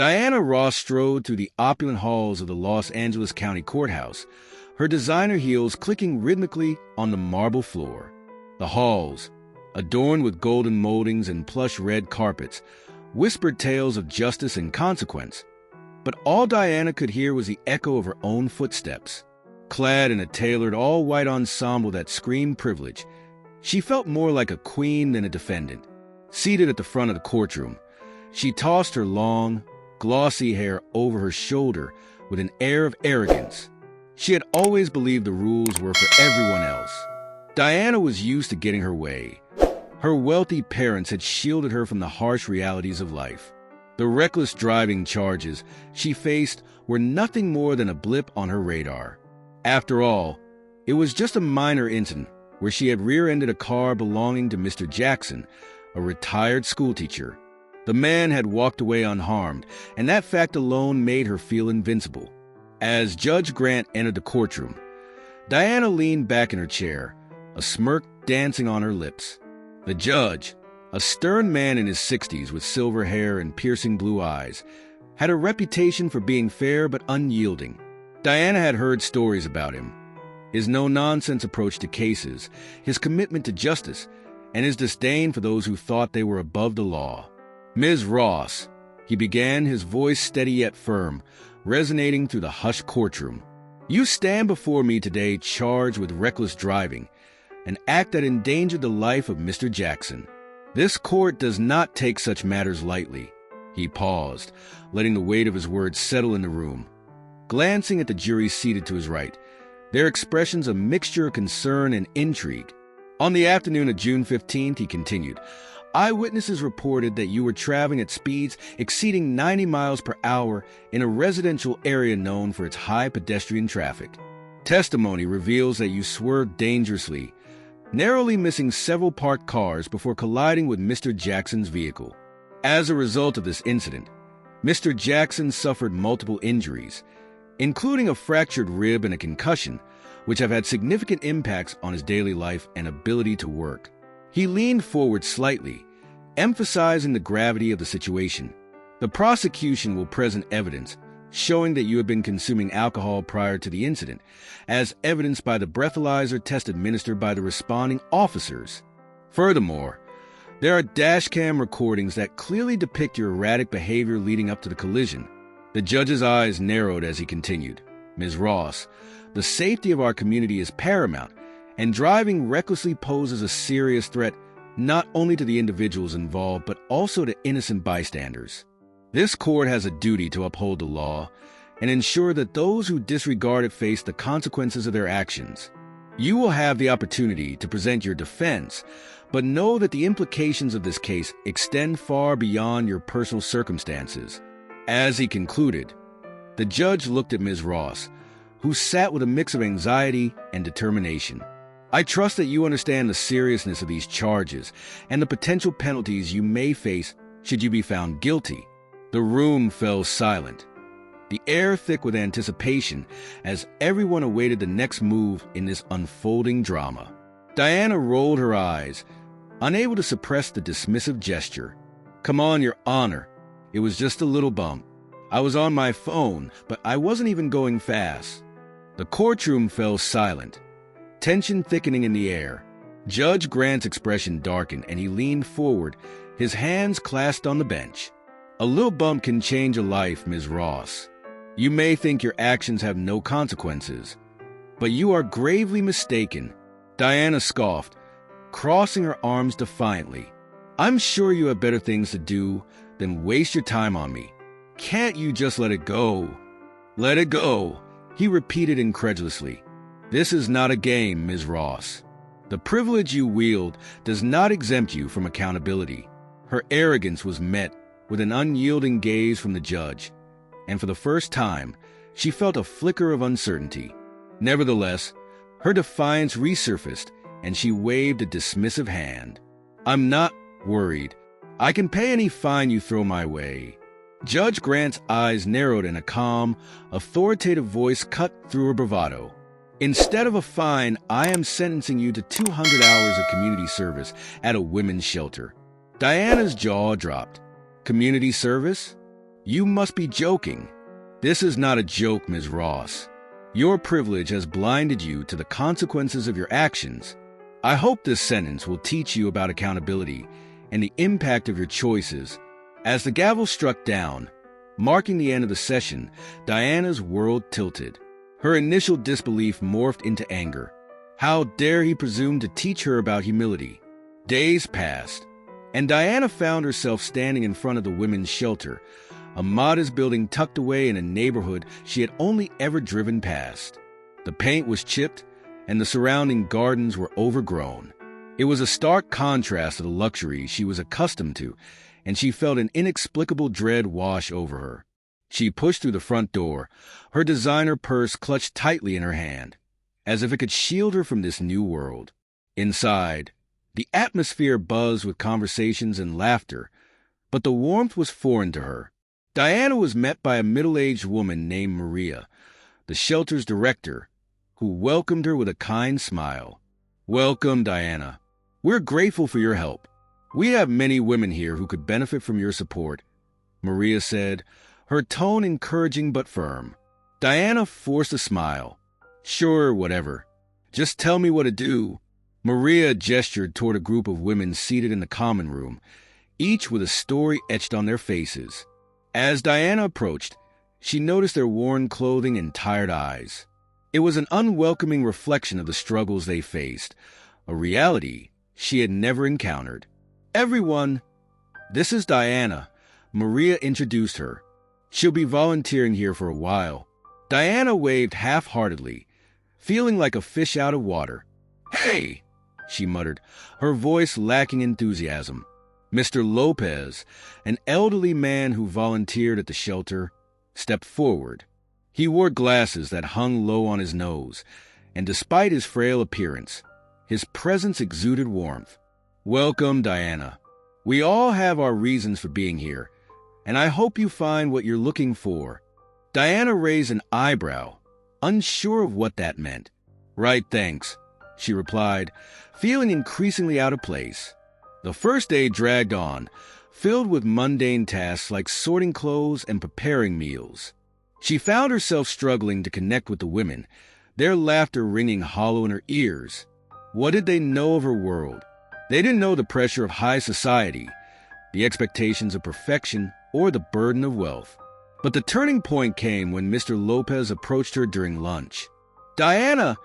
Diana Ross strode through the opulent halls of the Los Angeles County Courthouse, her designer heels clicking rhythmically on the marble floor. The halls, adorned with golden moldings and plush red carpets, whispered tales of justice and consequence. But all Diana could hear was the echo of her own footsteps. Clad in a tailored all-white ensemble that screamed privilege, she felt more like a queen than a defendant. Seated at the front of the courtroom, she tossed her long, glossy hair over her shoulder with an air of arrogance. She had always believed the rules were for everyone else. Diana was used to getting her way. Her wealthy parents had shielded her from the harsh realities of life. The reckless driving charges she faced were nothing more than a blip on her radar. After all, it was just a minor incident where she had rear-ended a car belonging to Mr. Jackson, a retired schoolteacher. The man had walked away unharmed, and that fact alone made her feel invincible. As Judge Grant entered the courtroom, Diana leaned back in her chair, a smirk dancing on her lips. The judge, a stern man in his 60s with silver hair and piercing blue eyes, had a reputation for being fair but unyielding. Diana had heard stories about him: his no-nonsense approach to cases, his commitment to justice, and his disdain for those who thought they were above the law. "Ms. Ross," he began, his voice steady yet firm, resonating through the hushed courtroom. "You stand before me today charged with reckless driving, an act that endangered the life of Mr. Jackson. This court does not take such matters lightly." He paused, letting the weight of his words settle in the room. Glancing at the jury seated to his right, their expressions a mixture of concern and intrigue. "On the afternoon of June 15th, he continued, eyewitnesses reported that you were traveling at speeds exceeding 90 miles per hour in a residential area known for its high pedestrian traffic. Testimony reveals that you swerved dangerously, narrowly missing several parked cars before colliding with Mr. Jackson's vehicle. As a result of this incident, Mr. Jackson suffered multiple injuries, including a fractured rib and a concussion, which have had significant impacts on his daily life and ability to work." He leaned forward slightly, emphasizing the gravity of the situation. "The prosecution will present evidence showing that you have been consuming alcohol prior to the incident, as evidenced by the breathalyzer test administered by the responding officers. Furthermore, there are dashcam recordings that clearly depict your erratic behavior leading up to the collision." The judge's eyes narrowed as he continued, "Ms. Ross, the safety of our community is paramount, and driving recklessly poses a serious threat not only to the individuals involved but also to innocent bystanders. This court has a duty to uphold the law and ensure that those who disregard it face the consequences of their actions. You will have the opportunity to present your defense, but know that the implications of this case extend far beyond your personal circumstances." As he concluded, the judge looked at Ms. Ross, who sat with a mix of anxiety and determination. "I trust that you understand the seriousness of these charges and the potential penalties you may face should you be found guilty." The room fell silent, the air thick with anticipation as everyone awaited the next move in this unfolding drama. Diana rolled her eyes, unable to suppress the dismissive gesture. "Come on, Your Honor. It was just a little bump. I was on my phone, but I wasn't even going fast." The courtroom fell silent, tension thickening in the air. Judge Grant's expression darkened and he leaned forward, his hands clasped on the bench. "A little bump can change a life, Ms. Ross. You may think your actions have no consequences, but you are gravely mistaken." Diana scoffed, crossing her arms defiantly. "I'm sure you have better things to do than waste your time on me. Can't you just let it go?" "Let it go," he repeated incredulously. "This is not a game, Ms. Ross. The privilege you wield does not exempt you from accountability." Her arrogance was met with an unyielding gaze from the judge, and for the first time, she felt a flicker of uncertainty. Nevertheless, her defiance resurfaced, and she waved a dismissive hand. "I'm not worried. I can pay any fine you throw my way." Judge Grant's eyes narrowed and a calm, authoritative voice cut through her bravado. "Instead of a fine, I am sentencing you to 200 hours of community service at a women's shelter." Diana's jaw dropped. "Community service?" "You must be joking." "This is not a joke, Ms. Ross. Your privilege has blinded you to the consequences of your actions. I hope this sentence will teach you about accountability and the impact of your choices." As the gavel struck down, marking the end of the session, Diana's world tilted. Her initial disbelief morphed into anger. How dare he presume to teach her about humility? Days passed, and Diana found herself standing in front of the women's shelter, a modest building tucked away in a neighborhood she had only ever driven past. The paint was chipped, and the surrounding gardens were overgrown. It was a stark contrast to the luxury she was accustomed to, and she felt an inexplicable dread wash over her. She pushed through the front door, her designer purse clutched tightly in her hand, as if it could shield her from this new world. Inside, the atmosphere buzzed with conversations and laughter, but the warmth was foreign to her. Diana was met by a middle-aged woman named Maria, the shelter's director, who welcomed her with a kind smile. "Welcome, Diana. We're grateful for your help. We have many women here who could benefit from your support," Maria said, her tone encouraging but firm. Diana forced a smile. "Sure, whatever. Just tell me what to do." Maria gestured toward a group of women seated in the common room, each with a story etched on their faces. As Diana approached, she noticed their worn clothing and tired eyes. It was an unwelcoming reflection of the struggles they faced, a reality she had never encountered. "Everyone, this is Diana," Maria introduced her. "She'll be volunteering here for a while." Diana waved half-heartedly, feeling like a fish out of water. "Hey," she muttered, her voice lacking enthusiasm. Mr. Lopez, an elderly man who volunteered at the shelter, stepped forward. He wore glasses that hung low on his nose, and despite his frail appearance, his presence exuded warmth. "Welcome, Diana. We all have our reasons for being here, and I hope you find what you're looking for." Diana raised an eyebrow, unsure of what that meant. "Right, thanks," she replied, feeling increasingly out of place. The first day dragged on, filled with mundane tasks like sorting clothes and preparing meals. She found herself struggling to connect with the women, their laughter ringing hollow in her ears. What did they know of her world? They didn't know the pressure of high society, the expectations of perfection, or the burden of wealth. But the turning point came when Mr. Lopez approached her during lunch. "Diana,"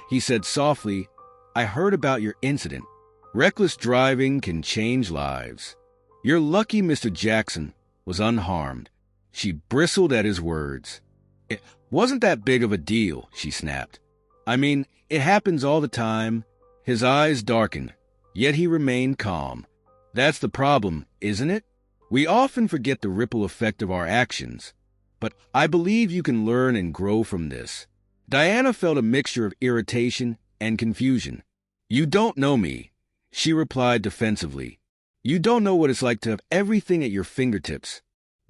he said softly, "I heard about your incident. Reckless driving can change lives. You're lucky Mr. Jackson was unharmed." She bristled at his words. "It wasn't that big of a deal," she snapped. "I mean, it happens all the time." His eyes darkened, yet he remained calm. "That's the problem, isn't it? We often forget the ripple effect of our actions. But I believe you can learn and grow from this." Diana felt a mixture of irritation and confusion. "You don't know me," she replied defensively. "You don't know what it's like to have everything at your fingertips."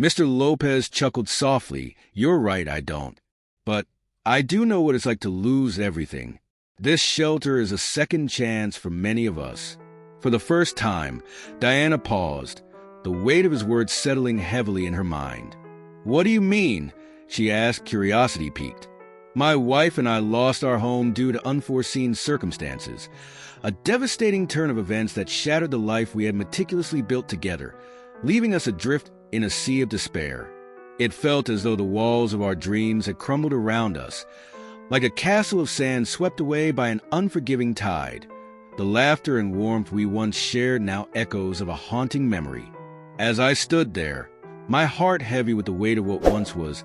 Mr. Lopez chuckled softly. "You're right, I don't. But I do know what it's like to lose everything. This shelter is a second chance for many of us." For the first time, Diana paused, the weight of his words settling heavily in her mind. "What do you mean?" she asked, curiosity piqued. "My wife and I lost our home due to unforeseen circumstances, a devastating turn of events that shattered the life we had meticulously built together, leaving us adrift in a sea of despair. It felt as though the walls of our dreams had crumbled around us, like a castle of sand swept away by an unforgiving tide. The laughter and warmth we once shared now echoes of a haunting memory. As I stood there, my heart heavy with the weight of what once was,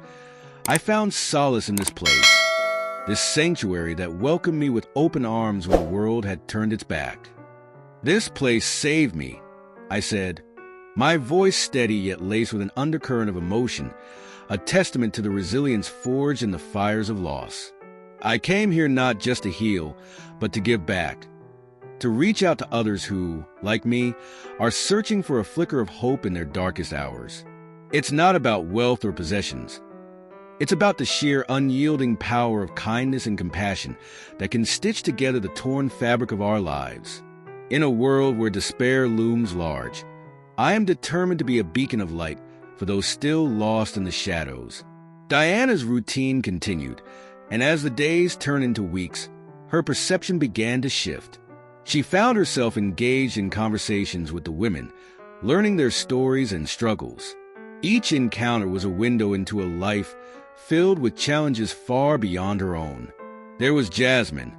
I found solace in this place, this sanctuary that welcomed me with open arms when the world had turned its back. "This place saved me," I said, my voice steady yet laced with an undercurrent of emotion, a testament to the resilience forged in the fires of loss. "I came here not just to heal, but to give back, to reach out to others who, like me, are searching for a flicker of hope in their darkest hours. It's not about wealth or possessions. It's about the sheer unyielding power of kindness and compassion that can stitch together the torn fabric of our lives. In a world where despair looms large, I am determined to be a beacon of light, for those still lost in the shadows. Diana's routine continued, and as the days turned into weeks, her perception began to shift. She found herself engaged in conversations with the women, learning their stories and struggles. Each encounter was a window into a life filled with challenges far beyond her own. There was Jasmine,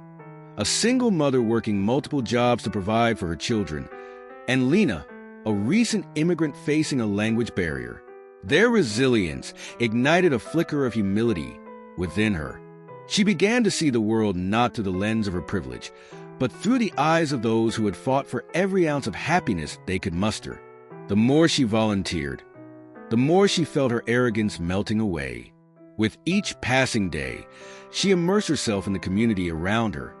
a single mother working multiple jobs to provide for her children, and Lena, a recent immigrant facing a language barrier. Their resilience ignited a flicker of humility within her. She began to see the world not through the lens of her privilege, but through the eyes of those who had fought for every ounce of happiness they could muster. The more she volunteered, the more she felt her arrogance melting away. With each passing day, she immersed herself in the community around her,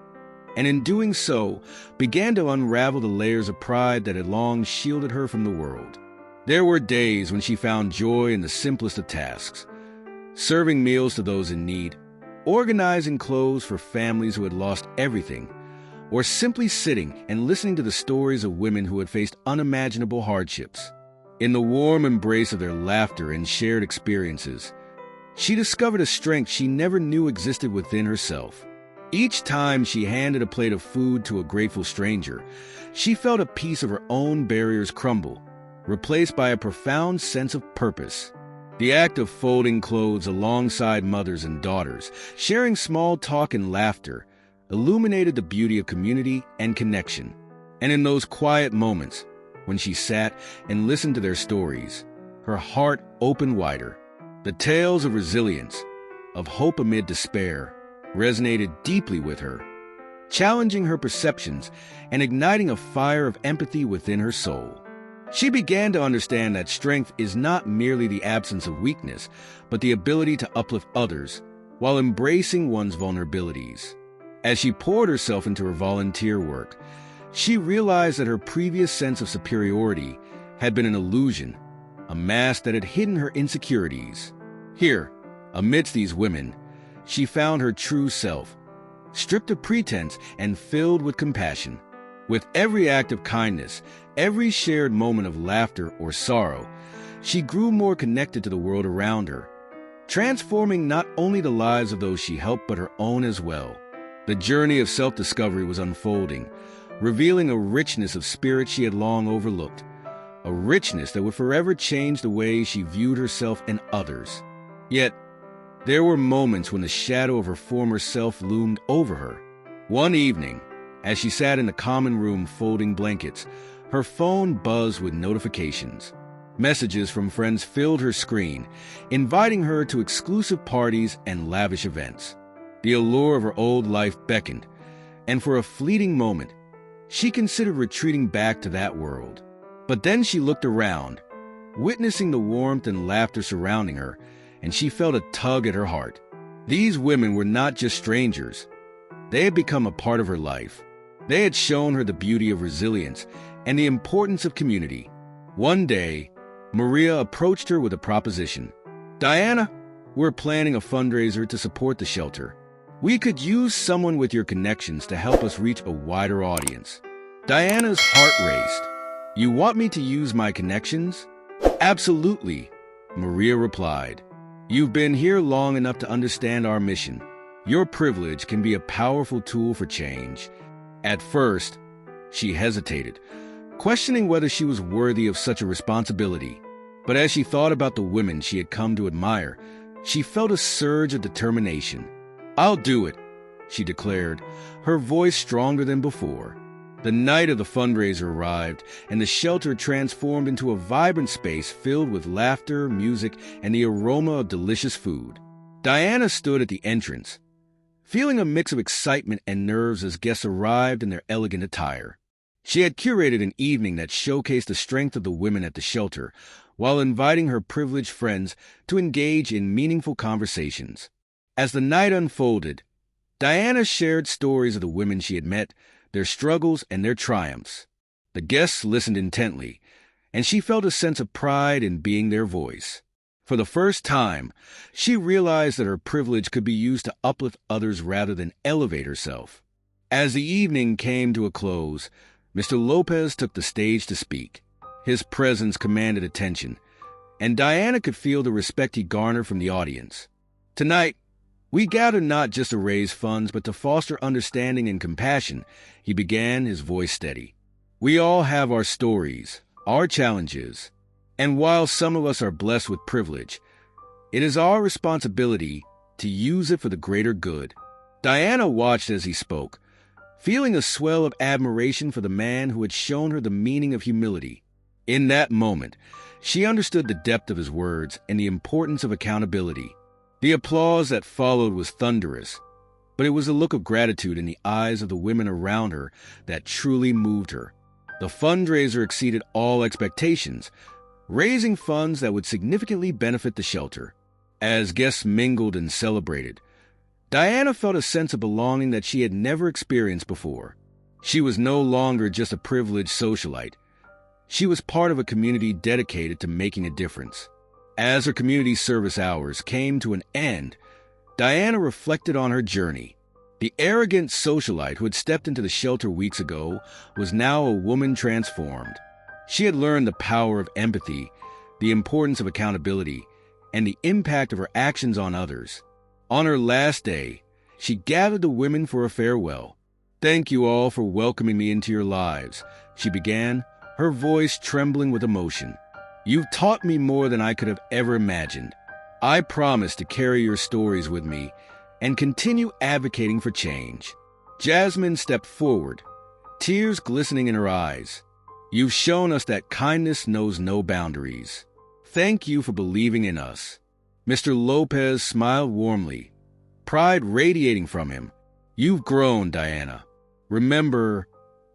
and in doing so, began to unravel the layers of pride that had long shielded her from the world. There were days when she found joy in the simplest of tasks, serving meals to those in need, organizing clothes for families who had lost everything, or simply sitting and listening to the stories of women who had faced unimaginable hardships. In the warm embrace of their laughter and shared experiences, she discovered a strength she never knew existed within herself. Each time she handed a plate of food to a grateful stranger, she felt a piece of her own barriers crumble, replaced by a profound sense of purpose. The act of folding clothes alongside mothers and daughters, sharing small talk and laughter, illuminated the beauty of community and connection. And in those quiet moments, when she sat and listened to their stories, her heart opened wider. The tales of resilience, of hope amid despair, resonated deeply with her, challenging her perceptions and igniting a fire of empathy within her soul. She began to understand that strength is not merely the absence of weakness, but the ability to uplift others while embracing one's vulnerabilities. As she poured herself into her volunteer work, she realized that her previous sense of superiority had been an illusion, a mask that had hidden her insecurities. Here, amidst these women, she found her true self, stripped of pretense and filled with compassion. With every act of kindness, every shared moment of laughter or sorrow, she grew more connected to the world around her, transforming not only the lives of those she helped but her own as well. The journey of self-discovery was unfolding, revealing a richness of spirit she had long overlooked, a richness that would forever change the way she viewed herself and others. Yet, there were moments when the shadow of her former self loomed over her. One evening, as she sat in the common room folding blankets, her phone buzzed with notifications. Messages from friends filled her screen, inviting her to exclusive parties and lavish events. The allure of her old life beckoned, and for a fleeting moment, she considered retreating back to that world. But then she looked around, witnessing the warmth and laughter surrounding her, and she felt a tug at her heart. These women were not just strangers. They had become a part of her life. They had shown her the beauty of resilience and the importance of community. One day, Maria approached her with a proposition. "Diana, we're planning a fundraiser to support the shelter. We could use someone with your connections to help us reach a wider audience." Diana's heart raced. "You want me to use my connections?" "Absolutely," Maria replied. "You've been here long enough to understand our mission. Your privilege can be a powerful tool for change." At first, she hesitated, questioning whether she was worthy of such a responsibility. But as she thought about the women she had come to admire, she felt a surge of determination. "I'll do it," she declared, her voice stronger than before. The night of the fundraiser arrived, and the shelter transformed into a vibrant space filled with laughter, music, and the aroma of delicious food. Diana stood at the entrance, feeling a mix of excitement and nerves as guests arrived in their elegant attire. She had curated an evening that showcased the strength of the women at the shelter, while inviting her privileged friends to engage in meaningful conversations. As the night unfolded, Diana shared stories of the women she had met, their struggles and their triumphs. The guests listened intently, and she felt a sense of pride in being their voice. For the first time, she realized that her privilege could be used to uplift others rather than elevate herself. As the evening came to a close, Mr. Lopez took the stage to speak. His presence commanded attention, and Diana could feel the respect he garnered from the audience. "Tonight, we gather not just to raise funds, but to foster understanding and compassion," he began, his voice steady. "We all have our stories, our challenges, and while some of us are blessed with privilege, it is our responsibility to use it for the greater good." Diana watched as he spoke, feeling a swell of admiration for the man who had shown her the meaning of humility. In that moment, she understood the depth of his words and the importance of accountability. The applause that followed was thunderous, but it was a look of gratitude in the eyes of the women around her that truly moved her. The fundraiser exceeded all expectations, raising funds that would significantly benefit the shelter. As guests mingled and celebrated, Diana felt a sense of belonging that she had never experienced before. She was no longer just a privileged socialite. She was part of a community dedicated to making a difference. As her community service hours came to an end, Diana reflected on her journey. The arrogant socialite who had stepped into the shelter weeks ago was now a woman transformed. She had learned the power of empathy, the importance of accountability, and the impact of her actions on others. On her last day, she gathered the women for a farewell. "Thank you all for welcoming me into your lives," she began, her voice trembling with emotion. "You've taught me more than I could have ever imagined. I promise to carry your stories with me and continue advocating for change." Jasmine stepped forward, tears glistening in her eyes. "You've shown us that kindness knows no boundaries. Thank you for believing in us." Mr. Lopez smiled warmly, pride radiating from him. "You've grown, Diana. Remember,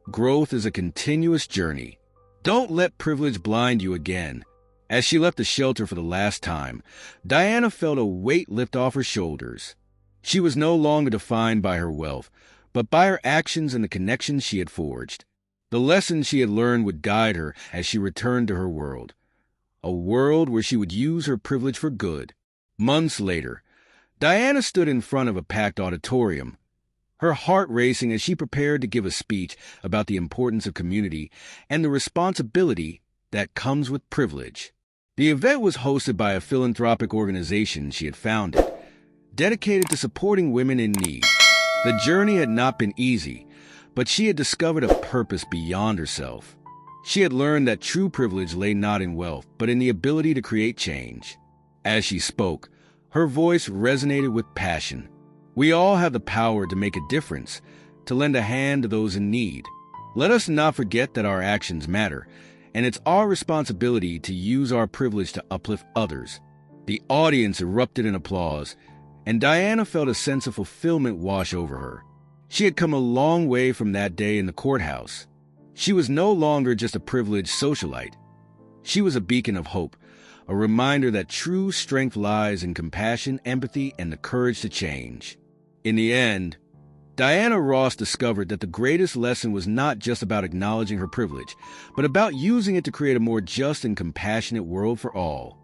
growth is a continuous journey. Don't let privilege blind you again." As she left the shelter for the last time, Diana felt a weight lift off her shoulders. She was no longer defined by her wealth, but by her actions and the connections she had forged. The lessons she had learned would guide her as she returned to her world, a world where she would use her privilege for good. Months later, Diana stood in front of a packed auditorium, her heart racing as she prepared to give a speech about the importance of community and the responsibility that comes with privilege. The event was hosted by a philanthropic organization she had founded, dedicated to supporting women in need. The journey had not been easy, but she had discovered a purpose beyond herself. She had learned that true privilege lay not in wealth, but in the ability to create change. As she spoke, her voice resonated with passion. We all have the power to make a difference, to lend a hand to those in need. Let us not forget that our actions matter, and it's our responsibility to use our privilege to uplift others. The audience erupted in applause, and Diana felt a sense of fulfillment wash over her. She had come a long way from that day in the courthouse. She was no longer just a privileged socialite. She was a beacon of hope, a reminder that true strength lies in compassion, empathy, and the courage to change. In the end, Diana Ross discovered that the greatest lesson was not just about acknowledging her privilege, but about using it to create a more just and compassionate world for all.